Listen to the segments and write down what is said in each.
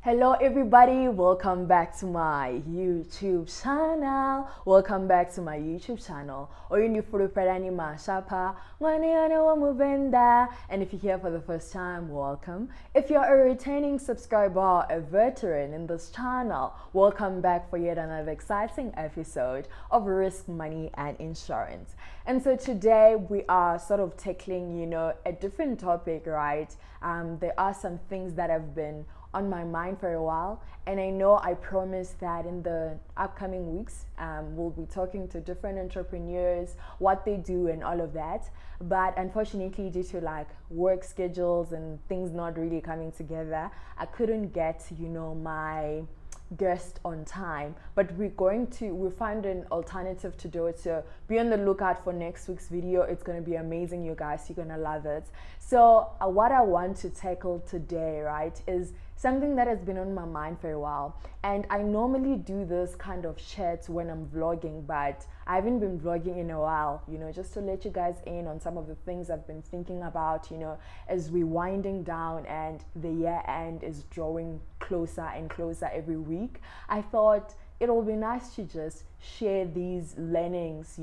Hello everybody, welcome back to my YouTube channel. Welcome back to my YouTube channel. And if you're here for the first time, welcome. If you're a returning subscriber, a veteran in this channel, welcome back for yet another exciting episode of Risk, Money and Insurance. And so today we are sort of tackling, a different topic, right? There are some things that have been on my mind for a while, and I know I promised that in the upcoming weeks we'll be talking to different entrepreneurs, what they do and all of that. But unfortunately, due to work schedules and things not really coming together, I couldn't get my guest on time, but we find an alternative to do it. So be on the lookout for next week's video. It's going to be amazing, you guys. You're going to love it. So what I want to tackle today, right, is something that has been on my mind for a while. And I normally do this kind of chats when I'm vlogging, but I haven't been vlogging in a while, just to let you guys in on some of the things I've been thinking about, as we're winding down and the year end is drawing closer and closer every week. I thought it'll be nice to just share these learnings,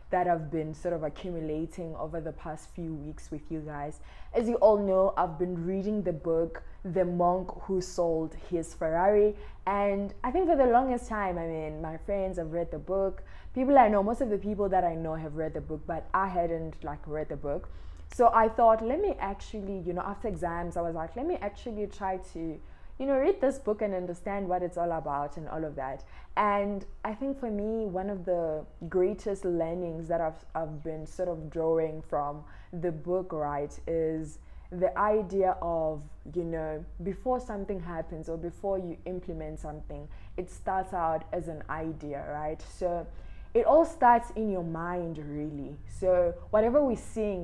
that have been sort of accumulating over the past few weeks with you guys. As you all know, I've been reading the book The Monk Who Sold His Ferrari, and I think for the longest time, my friends have read the book. People I know, most of the people that I know have read the book, but I hadn't read the book. So I thought, let me actually, after exams, I was like, let me actually try to read this book and understand what it's all about and all of that. And I think for me, one of the greatest learnings that I've been sort of drawing from the book, right, is the idea of, before something happens or before you implement something, it starts out as an idea, right? So it all starts in your mind, really. So whatever we see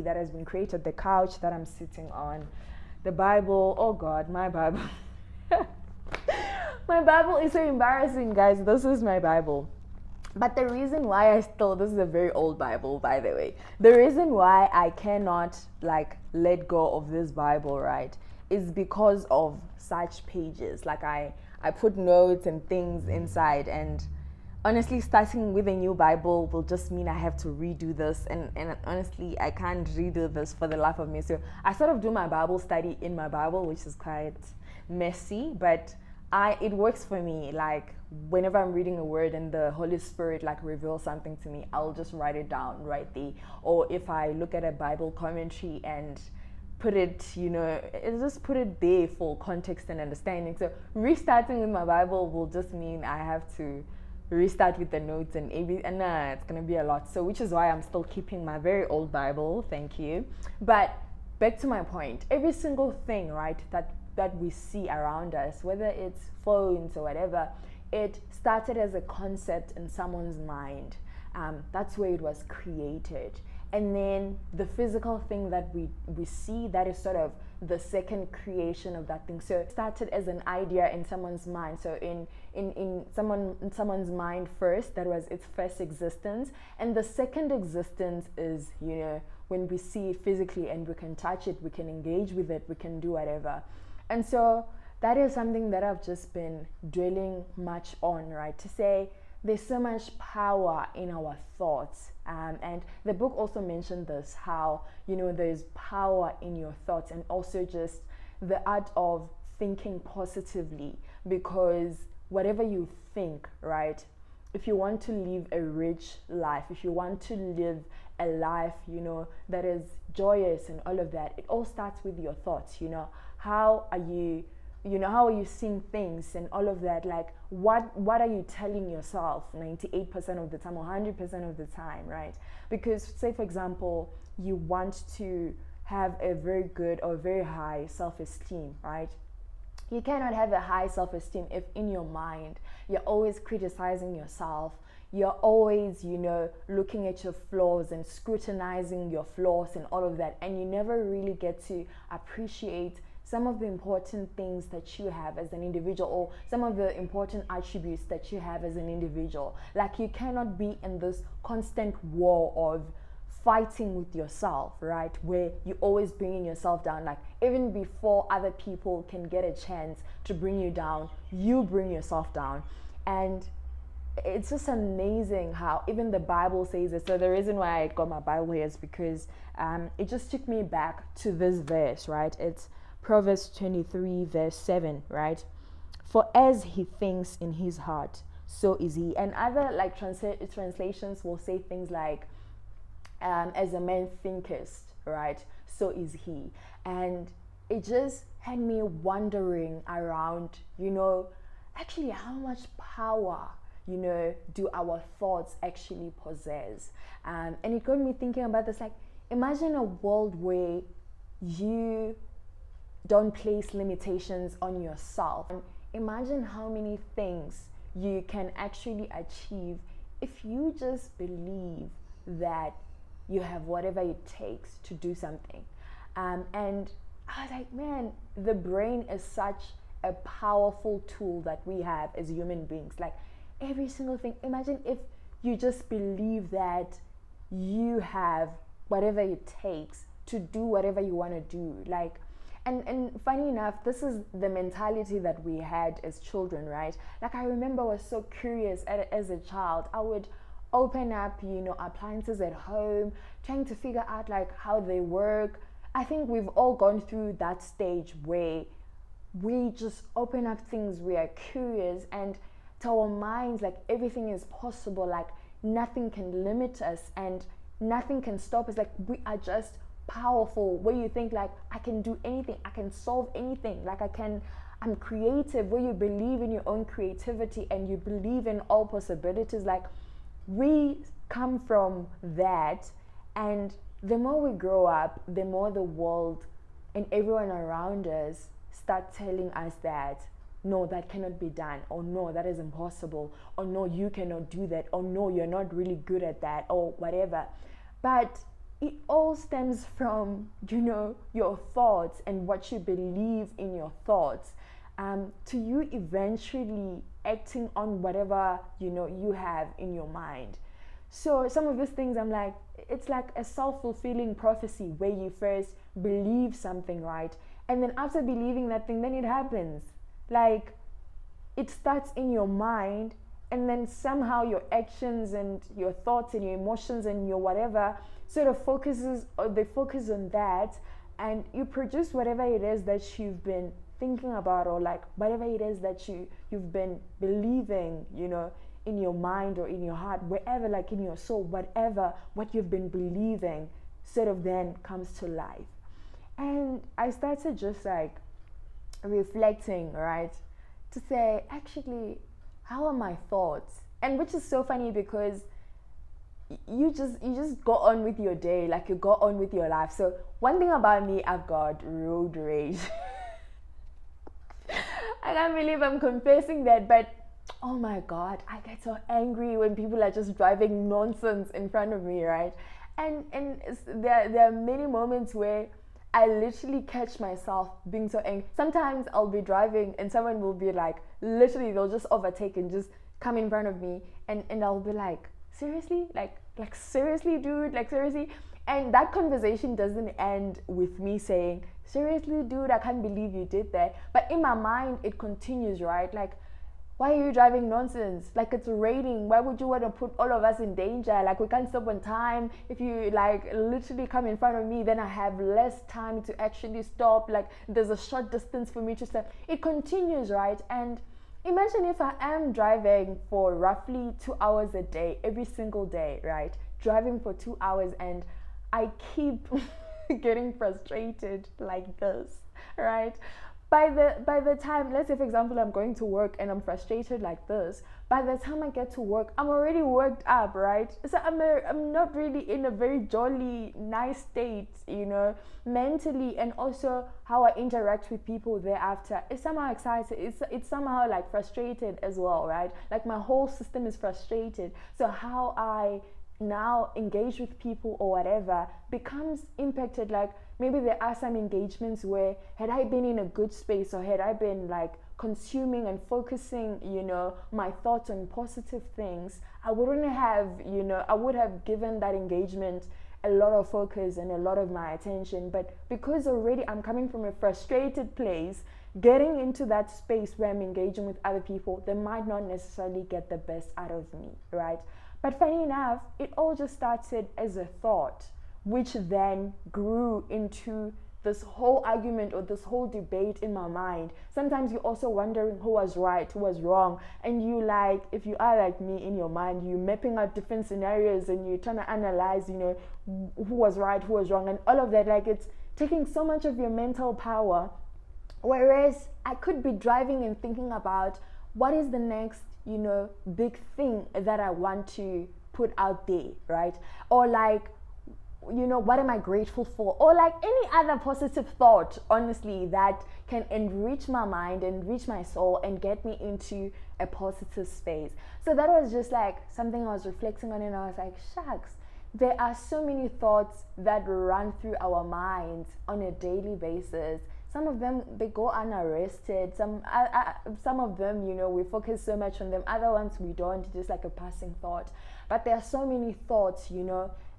that has been created, the couch that I'm sitting on, the Bible, oh God, my Bible. My Bible is so embarrassing, guys. This is my Bible. But the reason why this is a very old Bible, by the way. The reason why I cannot let go of this Bible, right, is because of such pages. I put notes and things inside, and honestly, starting with a new Bible will just mean I have to redo this, and honestly, I can't redo this for the life of me. So I sort of do my Bible study in my Bible, which is quite messy, but it works for me. Whenever I'm reading a word and the Holy Spirit reveals something to me, I'll just write it down right there. Or if I look at a Bible commentary and put it, just put it there for context and understanding. So restarting with my Bible will just mean I have to restart with the notes and it's gonna be a lot. So which is why I'm still keeping my very old Bible. Thank you. But back to my point, every single thing, right, that we see around us, whether it's phones or whatever, it started as a concept in someone's mind. That's where it was created. And then the physical thing that we see, that is sort of the second creation of that thing. So it started as an idea in someone's mind. So in someone's mind first, that was its first existence. And the second existence is, when we see it physically and we can touch it, we can engage with it, we can do whatever. And so that is something that I've just been dwelling much on, right? To say there's so much power in our thoughts. And the book also mentioned this, how, there's power in your thoughts, and also just the art of thinking positively, because whatever you think, right, if you want to live a rich life, if you want to live a life, that is joyous and all of that, it all starts with your thoughts. How are you seeing things and all of that? What are you telling yourself 98% of the time or 100% of the time, right? Because say, for example, you want to have a very good or very high self-esteem, right? You cannot have a high self-esteem if in your mind you're always criticizing yourself. You're always, looking at your flaws and scrutinizing your flaws and all of that, and you never really get to appreciate some of the important things that you have as an individual, or some of the important attributes that you have as an individual. You cannot be in this constant war of fighting with yourself, right? Where you're always bringing yourself down. Like, even before other people can get a chance to bring you down, you bring yourself down. And it's just amazing how even the Bible says it. So the reason why I got my Bible here is because it just took me back to this verse, right? It's Proverbs 23 verse 7, right? For as he thinks in his heart, so is he. And other like translations will say things like, as a man thinketh, right, so is he. And it just had me wondering around, actually how much power, do our thoughts actually possess. And it got me thinking about this, like, imagine a world where you don't place limitations on yourself. Imagine how many things you can actually achieve if you just believe that you have whatever it takes to do something. And I was like, man, the brain is such a powerful tool that we have as human beings. Like, every single thing. Imagine if you just believe that you have whatever it takes to do whatever you want to do. Like, and funny enough, this is the mentality that we had as children, right? Like, I remember I was so curious as a child. I would open up, appliances at home, trying to figure out like how they work. I think we've all gone through that stage where we just open up things, we are curious, and to our minds, like, everything is possible, like nothing can limit us and nothing can stop us. Like, we are just powerful, where you think like, I can do anything, I can solve anything, like I'm creative, where you believe in your own creativity and you believe in all possibilities. Like, we come from that, and the more we grow up, the more the world and everyone around us start telling us that no, that cannot be done, or no, that is impossible, or no, you cannot do that, or no, you're not really good at that, or whatever. But it all stems from, your thoughts and what you believe in your thoughts, to you eventually acting on whatever you have in your mind. So some of these things, I'm like, it's like a self-fulfilling prophecy, where you first believe something, right, and then after believing that thing, then it happens. Like, it starts in your mind, and then somehow your actions and your thoughts and your emotions and your whatever sort of they focus on that, and you produce whatever it is that you've been thinking about, or like whatever it is that you've been believing, in your mind or in your heart, wherever, like in your soul, what you've been believing sort of then comes to life. And I started just like reflecting, right, to say, actually, how are my thoughts? And which is so funny, because you just go on with your day, like you go on with your life. So one thing about me, I've got road rage. I can't believe I'm confessing that, but oh my God, I get so angry when people are just driving nonsense in front of me, right? And there are many moments where I literally catch myself being so angry. Sometimes I'll be driving and someone will be like, literally, they'll just overtake and just come in front of me, and I'll be like, seriously? Like seriously, dude? Like, seriously? And that conversation doesn't end with me saying, seriously, dude, I can't believe you did that. But in my mind, it continues, right? Like, why are you driving nonsense? Like, it's raining. Why would you want to put all of us in danger? Like, we can't stop on time. If you like literally come in front of me, then I have less time to actually stop. Like, there's a short distance for me to stop. It continues, right? And imagine if I am driving for roughly 2 hours a day, every single day, right? Driving for 2 hours, and I keep getting frustrated like this, right? By the time, let's say for example, I'm going to work and I'm frustrated like this, by the time I get to work, I'm already worked up, right? So I'm not really in a very jolly, nice state, mentally, and also how I interact with people thereafter. It's somehow excited. It's somehow like frustrated as well, right? Like, my whole system is frustrated. So how I now engage with people or whatever becomes impacted. Like, maybe there are some engagements where, had I been in a good space, or had I been like consuming and focusing, my thoughts on positive things, I wouldn't have, I would have given that engagement a lot of focus and a lot of my attention. But because already I'm coming from a frustrated place, getting into that space where I'm engaging with other people, they might not necessarily get the best out of me, right? But funny enough, it all just started as a thought, which then grew into this whole argument or this whole debate in my mind. Sometimes you're also wondering who was right, who was wrong, and you, like, if you are like me in your mind, you mapping out different scenarios and you're trying to analyze, who was right, who was wrong, and all of that. Like, it's taking so much of your mental power. Whereas I could be driving and thinking about what is the next, big thing that I want to put out there, right? Or like, what am I grateful for? Or like any other positive thought, honestly, that can enrich my mind, enrich my soul, and get me into a positive space. So that was just like something I was reflecting on, and I was like, shucks, there are so many thoughts that run through our minds on a daily basis. Some of them, they go unarrested. Some of them, we focus so much on them. Other ones we don't, just like a passing thought. But there are so many thoughts,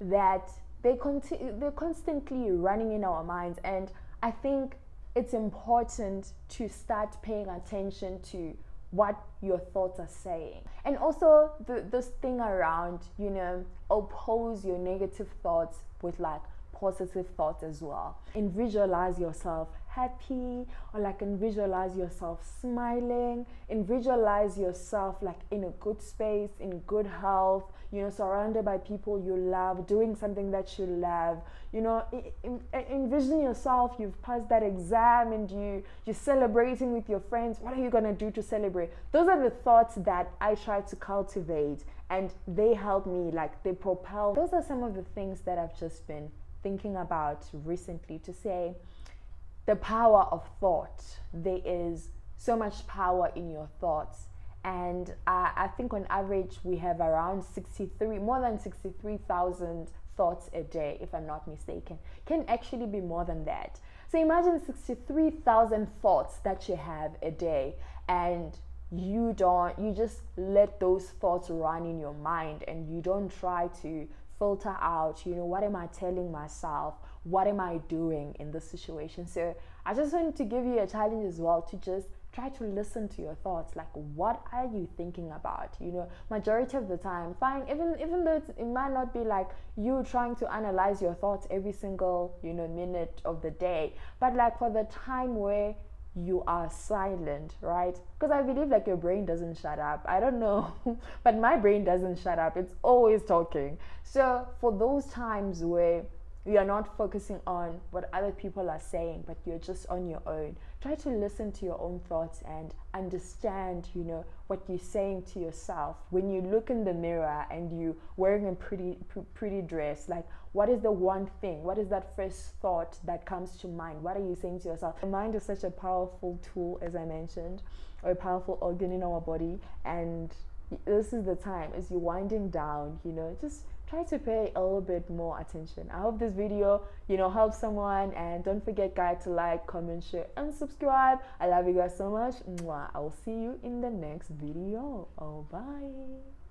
that they're constantly running in our minds. And I think it's important to start paying attention to what your thoughts are saying. And also this thing around, oppose your negative thoughts with like positive thoughts as well. And visualize yourself happy, or like, and visualize yourself smiling, and visualize yourself like in a good space, in good health, surrounded by people you love, doing something that you love. Envision yourself, you've passed that exam and you're celebrating with your friends. What are you gonna do to celebrate? Those are the thoughts that I try to cultivate, and they help me, like, they propel. Those are some of the things that I've just been thinking about recently, to say the power of thought. There is so much power in your thoughts. And I think on average we have around more than 63,000 thoughts a day, if I'm not mistaken. Can actually be more than that. So imagine 63,000 thoughts that you have a day, and you just let those thoughts run in your mind, and you don't try to filter out, what am I telling myself? What am I doing in this situation? So I just wanted to give you a challenge as well, to just try to listen to your thoughts. Like, what are you thinking about? Majority of the time, fine, even though it might not be like you trying to analyze your thoughts every single, minute of the day, but like for the time where you are silent, right? Because I believe like your brain doesn't shut up. I don't know, but my brain doesn't shut up. It's always talking. So for those times where you're not focusing on what other people are saying, but you're just on your own, try to listen to your own thoughts and understand, what you're saying to yourself. When you look in the mirror and you wearing a pretty dress, like, what is the one thing? What is that first thought that comes to mind? What are you saying to yourself? The mind is such a powerful tool, as I mentioned, or a powerful organ in our body. And this is the time, as you're winding down, just try to pay a little bit more attention. I hope this video, helps someone. And don't forget, guys, to like, comment, share, and subscribe. I love you guys so much. Mwah. I will see you in the next video. Oh, bye.